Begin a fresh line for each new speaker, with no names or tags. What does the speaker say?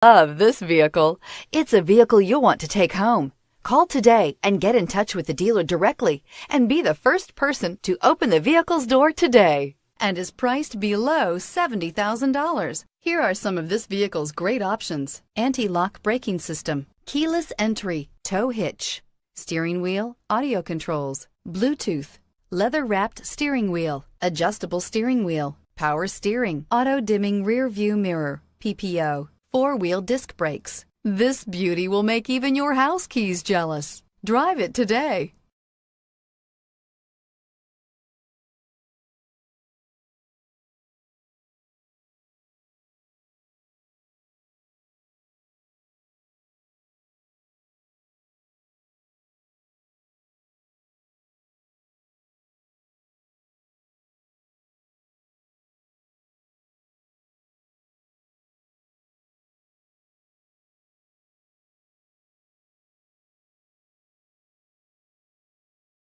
Love this vehicle. It's a vehicle you'll want to take home. Call today and get in touch with the dealer directly and be the first person to open the vehicle's door today. And is priced below $70,000. Here are some of this vehicle's great options: anti-lock braking system, keyless entry, tow hitch, steering wheel audio controls, Bluetooth, leather-wrapped steering wheel, adjustable steering wheel, power steering, auto-dimming rear view mirror, PPO, four-wheel disc brakes. This beauty will make even your house keys jealous. Drive it today.